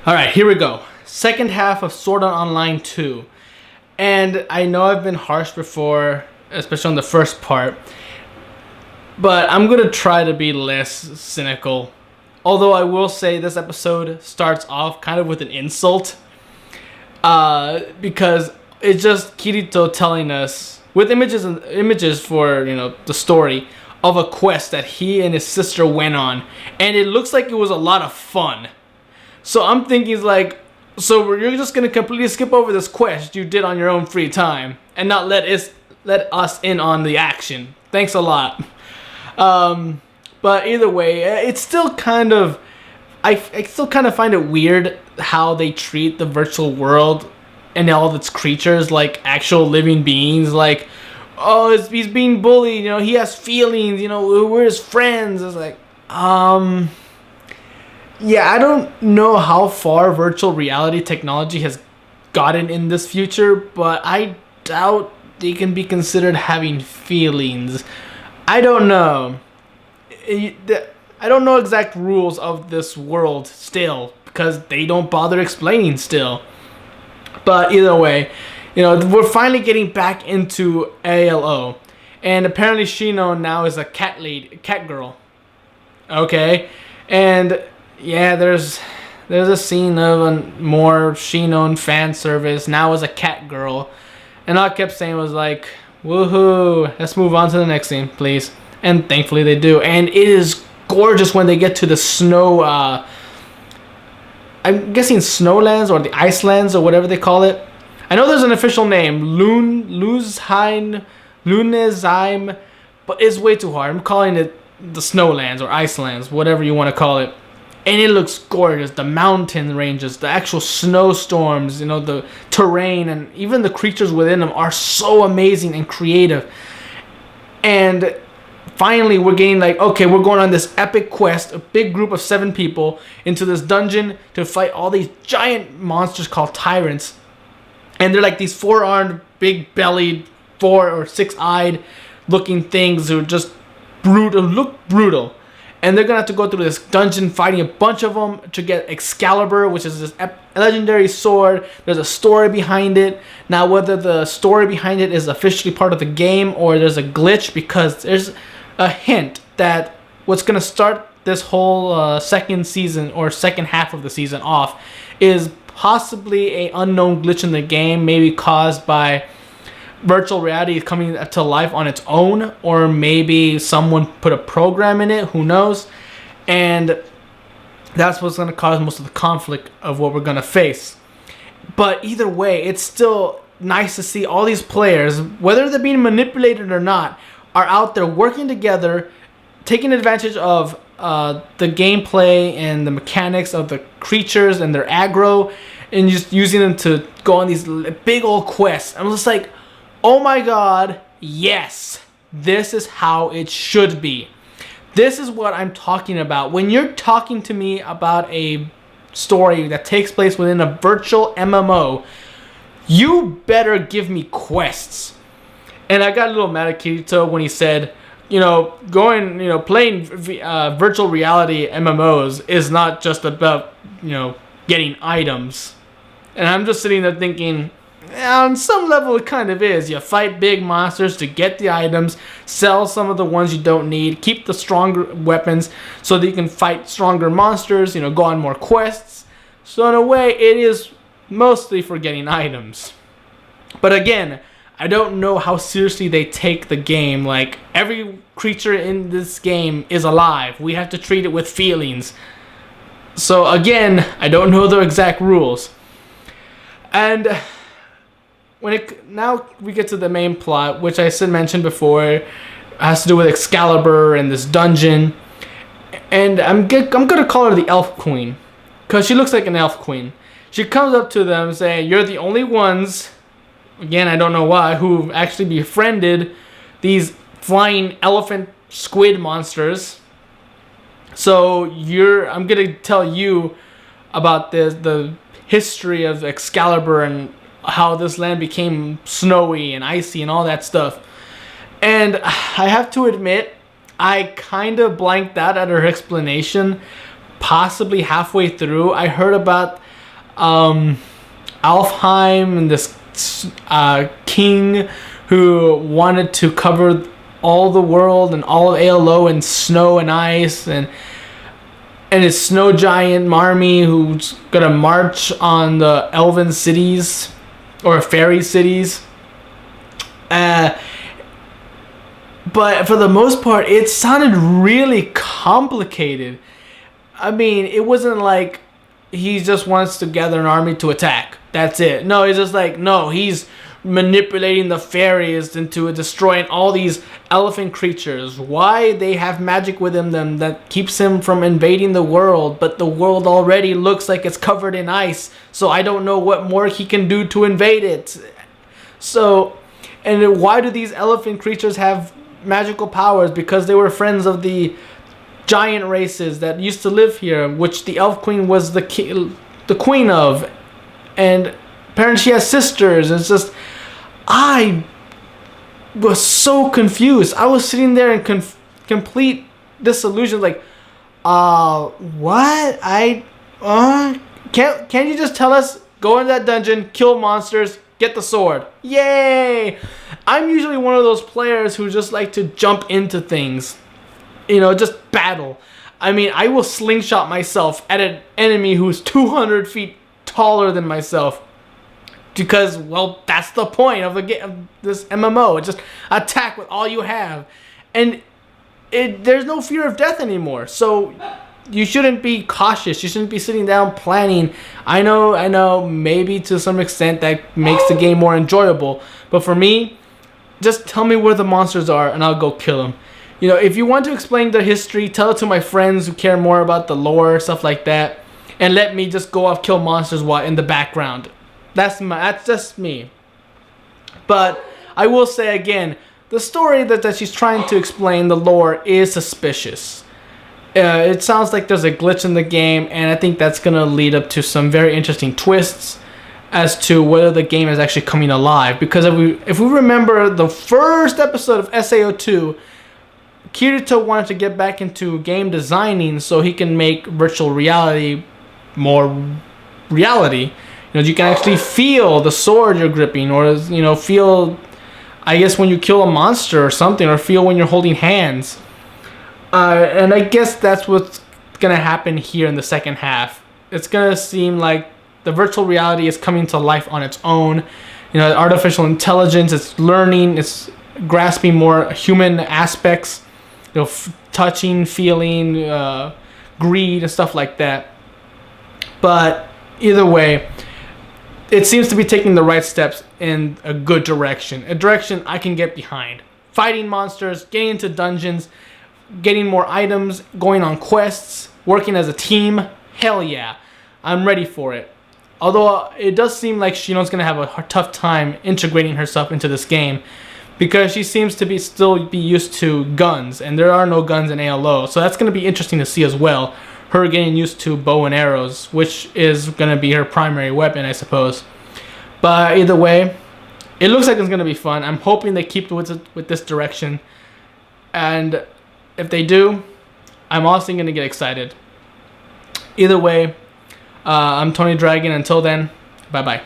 Alright, here we go. Second half of Sword Art Online 2. And I know I've been harsh before, especially on the first part. But I'm going to try to be less cynical. Although I will say this episode starts off kind of with an insult. Because it's just Kirito telling us, with images for, the story, of a quest that he and his sister went on. And it looks like it was a lot of fun. So I'm thinking like, so you're just going to completely skip over this quest you did on your own free time and not let us in on the action. Thanks a lot. But either way, it's still kind of, I still kind of find it weird how they treat the virtual world and all of its creatures like actual living beings. Like, oh, he's being bullied, he has feelings, we're his friends. It's like, yeah, I don't know how far virtual reality technology has gotten in this future, but I doubt they can be considered having feelings. I don't know. I don't know exact rules of this world still, because they don't bother explaining still. But either way, we're finally getting back into ALO. And apparently Shino now is a cat girl. Okay? And yeah, there's a scene of a more Shino fan service now as a cat girl. And all I kept saying was like, woohoo, let's move on to the next scene, please. And thankfully they do. And it is gorgeous when they get to the snow, I'm guessing Snowlands or the Icelands or whatever they call it. I know there's an official name, Lunesheim, but it's way too hard. I'm calling it the Snowlands or Icelands, whatever you want to call it. And it looks gorgeous. The mountain ranges, the actual snowstorms, the terrain, and even the creatures within them are so amazing and creative. And finally, we're getting like, okay, we're going on this epic quest, a big group of 7 people, into this dungeon to fight all these giant monsters called tyrants. And they're like these 4-armed, big-bellied, 4 or 6-eyed looking things who are just look brutal. And they're going to have to go through this dungeon fighting a bunch of them to get Excalibur, which is this legendary sword. There's a story behind it. Now, whether the story behind it is officially part of the game or there's a glitch, because there's a hint that what's going to start this whole second season or second half of the season off is possibly an unknown glitch in the game, maybe caused by virtual reality coming to life on its own, or maybe someone put a program in it, who knows. And that's what's going to cause most of the conflict of what we're going to face. But either way, it's still nice to see all these players, whether they're being manipulated or not, are out there working together, taking advantage of the gameplay and the mechanics of the creatures and their aggro, and just using them to go on these big old quests. I'm just like, oh my god, yes, this is how it should be. This is what I'm talking about. When you're talking to me about a story that takes place within a virtual MMO, you better give me quests. And I got a little mad at Kirito when he said, playing virtual reality MMOs is not just about, getting items. And I'm just sitting there thinking, on some level it kind of is. You fight big monsters to get the items, sell some of the ones you don't need, keep the stronger weapons so that you can fight stronger monsters, go on more quests. So in a way, it is mostly for getting items. But again, I don't know how seriously they take the game. Like, every creature in this game is alive. We have to treat it with feelings. So again, I don't know the exact rules. And now we get to the main plot, which I mentioned before, has to do with Excalibur and this dungeon. And I'm gonna call her the Elf Queen, because she looks like an elf queen. She comes up to them saying, you're the only ones, again, I don't know why, who actually befriended these flying elephant squid monsters. So I'm gonna tell you about the history of Excalibur and how this land became snowy and icy and all that stuff. And I have to admit, I kind of blanked out at her explanation, possibly halfway through. I heard about Alfheim and this king who wanted to cover all the world and all of ALO in snow and ice, and his snow giant Marmee who's gonna march on the elven cities or fairy cities. But for the most part, it sounded really complicated. I mean, it wasn't like he just wants to gather an army to attack. That's it. No, it's just like, no, he's manipulating the fairies into destroying all these elephant creatures. Why? They have magic within them that keeps him from invading the world, but the world already looks like it's covered in ice, so I don't know what more he can do to invade it. So, and why do these elephant creatures have magical powers? Because they were friends of the giant races that used to live here, which the Elf Queen was the queen of, and apparently she has sisters. It's just, I was so confused. I was sitting there in complete disillusion, like, what? Can't you just tell us, go in that dungeon, kill monsters, get the sword? Yay! I'm usually one of those players who just like to jump into things. You know, just battle. I mean, I will slingshot myself at an enemy who's 200 feet taller than myself. Because, well, that's the point of the game, of this MMO. Just attack with all you have. And there's no fear of death anymore. So you shouldn't be cautious. You shouldn't be sitting down planning. I know, maybe to some extent that makes the game more enjoyable. But for me, just tell me where the monsters are and I'll go kill them. You know, if you want to explain the history, tell it to my friends who care more about the lore, stuff like that. And let me just go off kill monsters while in the background. That's just me. But I will say again, the story that she's trying to explain, the lore, is suspicious. It sounds like there's a glitch in the game, and I think that's going to lead up to some very interesting twists as to whether the game is actually coming alive. Because if we remember the first episode of SAO2, Kirito wanted to get back into game designing so he can make virtual reality more reality. You know, you can actually feel the sword you're gripping, or, you know, feel, I guess, when you kill a monster or something, or feel when you're holding hands. And I guess that's what's going to happen here in the second half. It's going to seem like the virtual reality is coming to life on its own. You know, artificial intelligence, it's learning, it's grasping more human aspects. You know, touching, feeling, greed, and stuff like that. But either way, it seems to be taking the right steps in a good direction. A direction I can get behind. Fighting monsters, getting into dungeons, getting more items, going on quests, working as a team. Hell yeah. I'm ready for it. Although it does seem like Shino's going to have a tough time integrating herself into this game, because she seems to still be used to guns, and there are no guns in ALO. So that's going to be interesting to see as well. Her getting used to bow and arrows, which is going to be her primary weapon, I suppose. But either way, it looks like it's going to be fun. I'm hoping they keep with this direction. And if they do, I'm also going to get excited. Either way, I'm Tony Dragon. Until then, bye-bye.